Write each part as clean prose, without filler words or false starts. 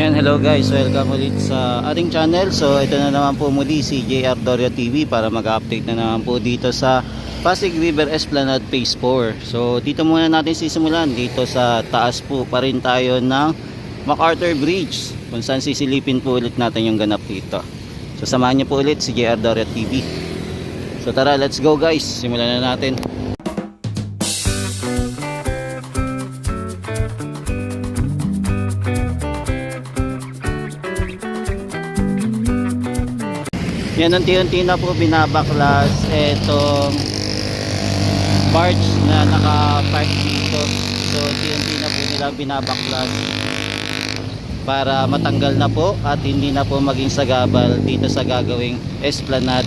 And hello guys, welcome ulit sa ating channel. So ito na naman po muli si JR Doria TV para mag-update na naman po dito sa Pasig River Esplanade Phase 4. So dito muna natin sisimulan, dito sa taas po pa rin tayo ng MacArthur Bridge, kung saan sisilipin po ulit natin yung ganap dito. So samahan niyo po ulit si JR Doria TV. So tara, let's go guys, simulan na natin. Yan, unti-unti na po binabaklas itong barge na naka-park dito. So unti-unti na po nila binabaklas para matanggal na po at hindi na po maging sagabal dito sa gagawing esplanade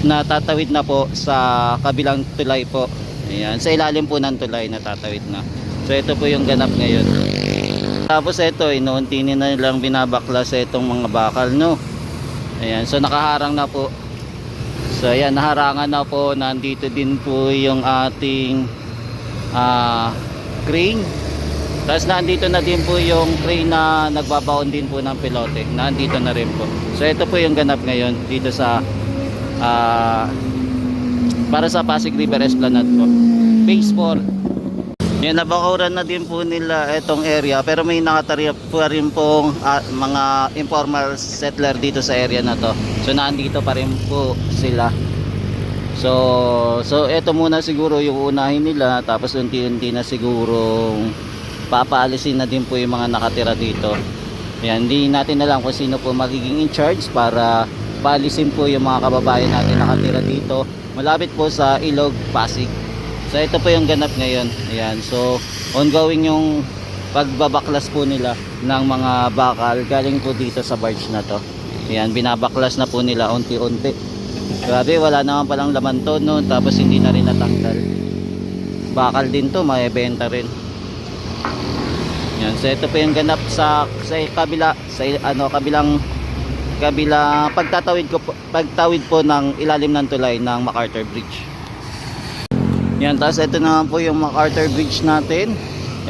na tatawid na po sa kabilang tulay po. Ayan, sa ilalim po ng tulay na tatawid na. So ito po yung ganap ngayon. Tapos ito, inuunti na nilang binabaklas itong mga bakal, no? Ayan, so nakaharang na po. So ayan, naharangan na po. Nandito din po yung ating crane. Tapos nandito na din po yung crane na nagbabaon din po ng pilote. Nandito na rin po. So ito po yung ganap ngayon dito sa para sa Pasig River Esplanade po, Phase 4. Yan, nabakuran na din po nila itong area, pero may nakatariya po rin pong mga informal settler dito sa area na to. So nandito pa rin po sila. So ito muna siguro yung unahin nila, tapos unti-unti na siguro papaalisin na din po yung mga nakatira dito. Yan, hindi natin alam kung sino po magiging in charge para paalisin po yung mga kababayan natin nakatira dito malapit po sa Ilog, Pasig. So ito po yung ganap ngayon. Ayan, so ongoing yung pagbabaklas po nila ng mga bakal galing po dito sa barge na to. Ayan, binabaklas na po nila unti-unti. Grabe, wala naman palang laman to, no? Tapos hindi na rin natanggal. Bakal din to, may benta rin. Ayan, so ito po yung ganap sa kabila, sa kabilang pagtawid po ng ilalim ng tulay ng MacArthur Bridge. Yan, tapos ito naman po yung MacArthur Bridge natin.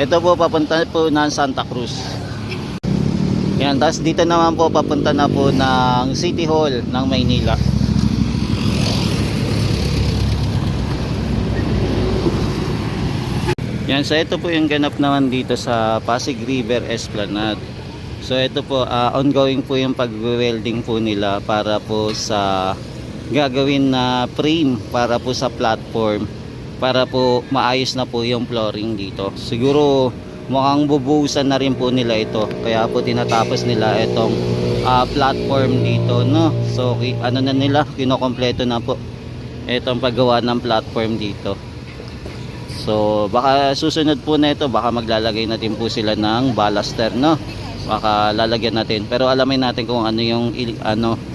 Ito po papunta po ng Santa Cruz. Yan, tapos dito naman po papunta na po ng City Hall ng Maynila. Yan, so ito po yung ganap naman dito sa Pasig River Esplanade. So ito po, ongoing po yung pag-welding po nila para po sa gagawin na frame para po sa platform, para po maayos na po yung flooring dito. Siguro mukhang bubuhusan na rin po nila ito, kaya po tinatapos nila itong platform dito, no? So ano na nila, kinokompleto na po itong paggawa ng platform dito. So baka susunod po na ito, baka maglalagay natin po sila ng baluster, no? Baka lalagyan natin, pero alamin natin kung ano yung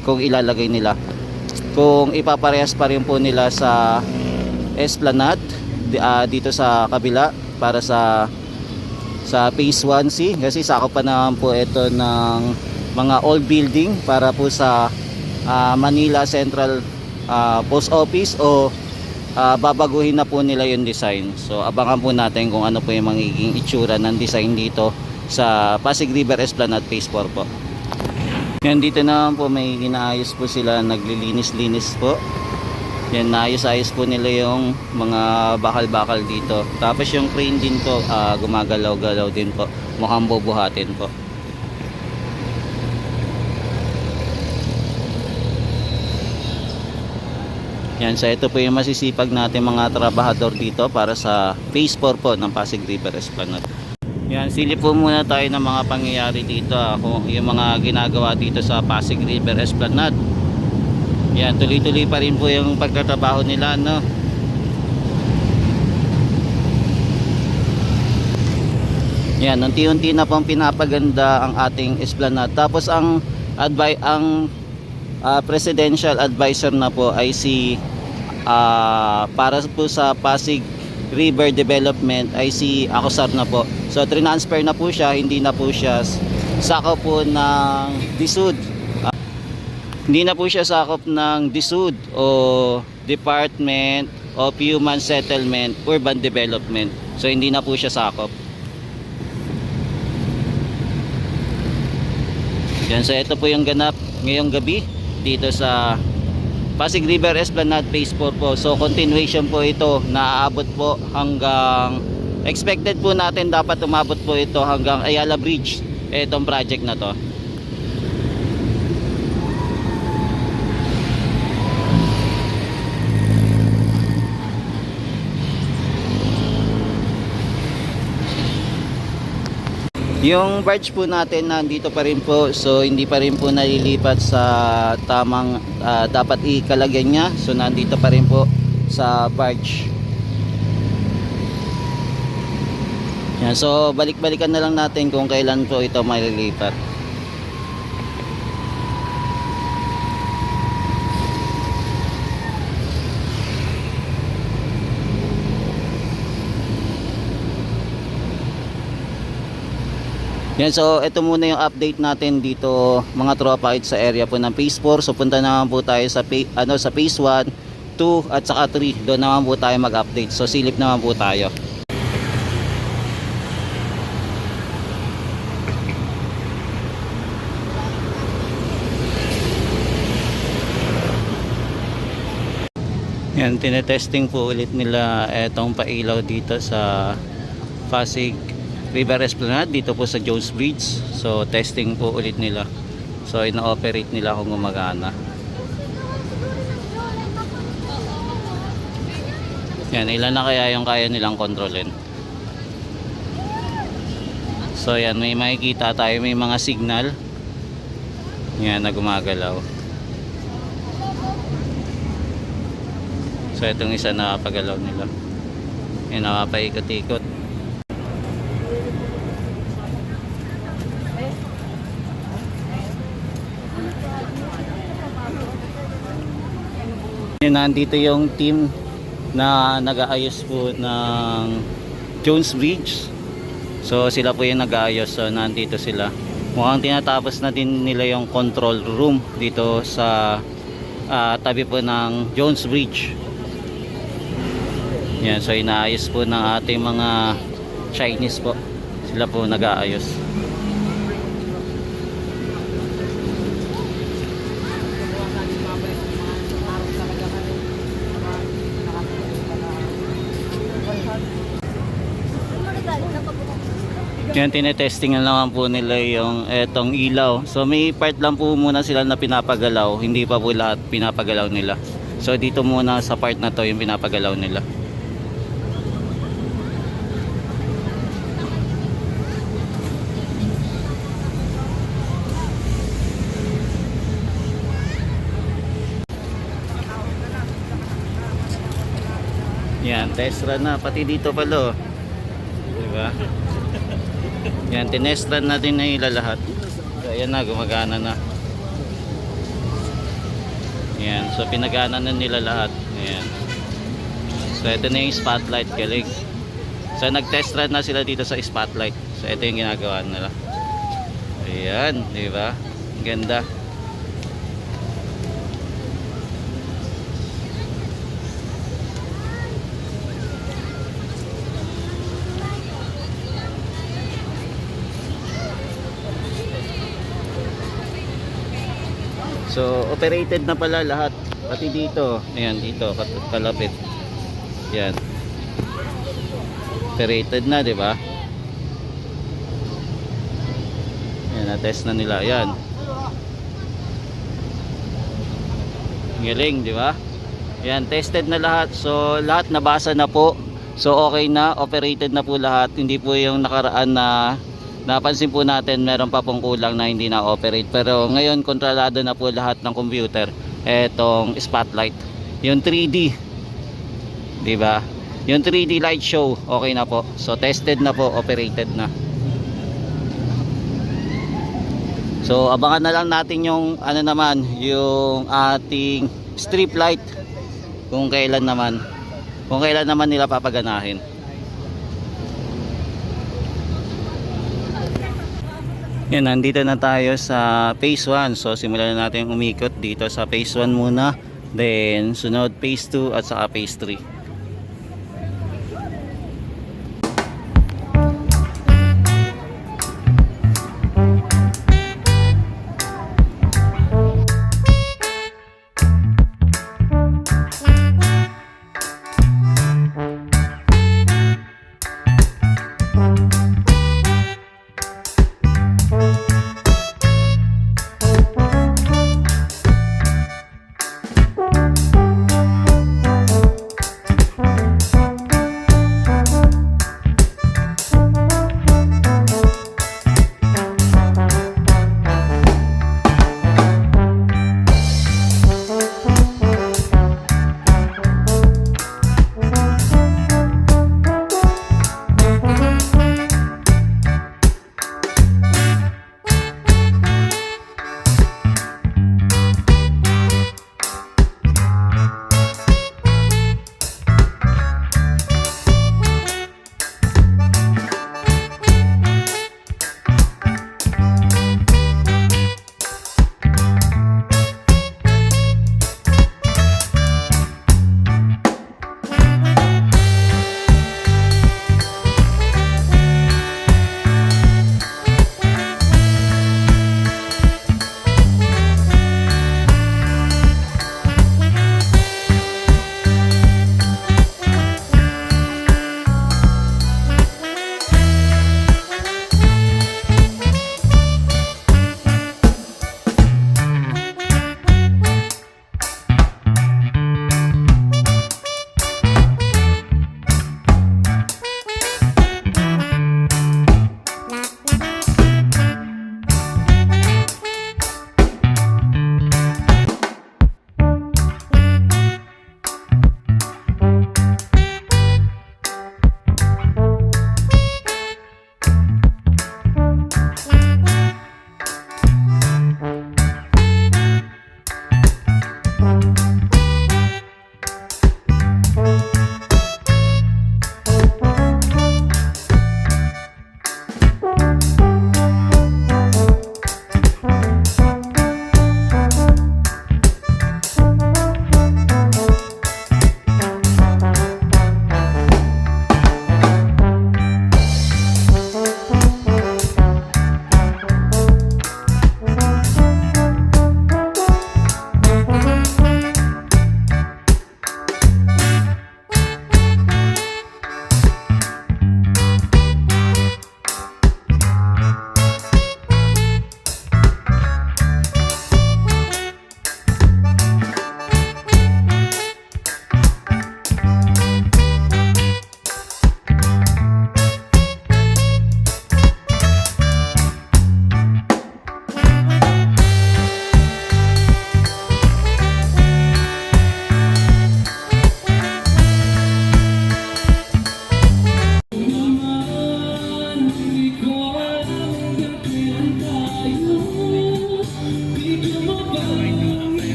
kung ilalagay nila, kung ipaparehas pa rin po nila sa Esplanade dito sa kabila para sa Phase 1C, kasi sakop pa naman po ito ng mga old building para po sa Manila Central Post Office, o babaguhin na po nila yung design. So abangan po natin kung ano po yung magiging itsura ng design dito sa Pasig River Esplanade Phase 4 po. Yan, dito naman po may inaayos po sila, naglilinis-linis po. Yan, naayos-ayos po nila yung mga bakal-bakal dito. Tapos yung crane din po, gumagalaw-galaw din po. Mukhang bubuhatin po. Yan, so ito po yung masisipag natin mga trabahador dito para sa Phase 4 po ng Pasig River Esplanade. Yan, silip po muna tayo ng mga pangyayari dito, kung yung mga ginagawa dito sa Pasig River Esplanade. Yan, tuloy-tuloy pa rin po yung pagtatrabaho nila, no? Yan, unti-unti na pong pinapaganda ang ating esplanade. Tapos ang presidential advisor na po ay si para po sa Pasig River Development ay si Acosar na po. So transfer na po siya, hindi na po siya sakop po ng DSUD. Hindi na po siya sakop ng DSUD o Department of Human Settlement, Urban Development. So hindi na po siya sakop. Yan, so ito po yung ganap ngayong gabi dito sa Pasig River Esplanade Phase 4 po. So continuation po ito, naaabot po hanggang, expected po natin dapat umabot po ito hanggang Ayala Bridge, itong project na to. Yung barge po natin nandito pa rin po, so hindi pa rin po nalilipat sa tamang dapat ikalagyan niya. So nandito pa rin po sa barge. Yan, so balik-balikan na lang natin kung kailan po ito malilipat. Yan, so ito muna yung update natin dito mga tropa sa area po ng Phase 4. So punta naman po tayo sa sa Phase 1, 2 at saka 3. Doon naman po tayo mag-update. So silip naman po tayo. Yan, tinetesting po ulit nila etong pailaw dito sa Pasig River Esplanade dito po sa Jones Bridge. So testing po ulit nila. So ina-operate nila kung gumagana. Yan, ilan na kaya yung kaya nilang kontrolin. So yan, may makikita tayo, may mga signal. Yan na gumagalaw. So itong isa na pagalaw nila. Yan, napapaikot-ikot. Nandito yung team na nag-aayos po ng Jones Bridge. So sila po yung nag-aayos. So nandito sila. Mukhang tinatapos na din nila yung control room dito sa tabi po ng Jones Bridge. Yan, so inaayos po ng ating mga Chinese po. Sila po nag-aayos. Yan, tinetesting na naman po nila yung etong ilaw. So may part lang po muna sila na pinapagalaw. Hindi pa po lahat pinapagalaw nila. So dito muna sa part na to yung pinapagalaw nila. Yan, test run na. Pati dito pala. Diba? Yan, tinest run na din na nila lahat. So, ayan na, gumagana na. Yan, so pinagana na nila lahat. Ayan. So, ito na yung spotlight, galing. So, nag-test run na sila dito sa spotlight. So, ito yung ginagawa nila. Ayan, diba? Ganda. So operated na pala lahat, pati dito. Ayan, dito kalapit. Yan, operated na, di ba? Yan, na-test na nila. Yan, galing, di ba? Yan, tested na lahat. So lahat nabasa na po. So okay na, operated na po lahat. Hindi po yung nakaraan na napansin po natin meron pa pong kulang na hindi na-operate. Pero ngayon kontrolado na po lahat ng computer etong spotlight. Yung 3D, diba? Yung 3D light show, okay na po. So tested na po, operated na. So abangan na lang natin yung ano naman, yung ating strip light. Kung kailan naman nila papaganahin. Yan, nandito na tayo sa Phase 1. So simulan na natin umikot dito sa Phase 1 muna. Then sunod Phase 2 at saka Phase 3.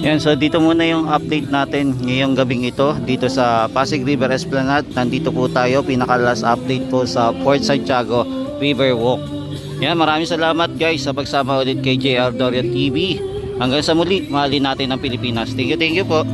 Yan, so dito muna yung update natin ngayong gabing ito dito sa Pasig River Esplanade. Nandito po tayo, pinaka last update po sa Port Santiago River Walk. Yan, maraming salamat guys sa pagsama ulit kay JR Dorian TV. Hanggang sa muli, mahalin natin ang Pilipinas. Thank you po.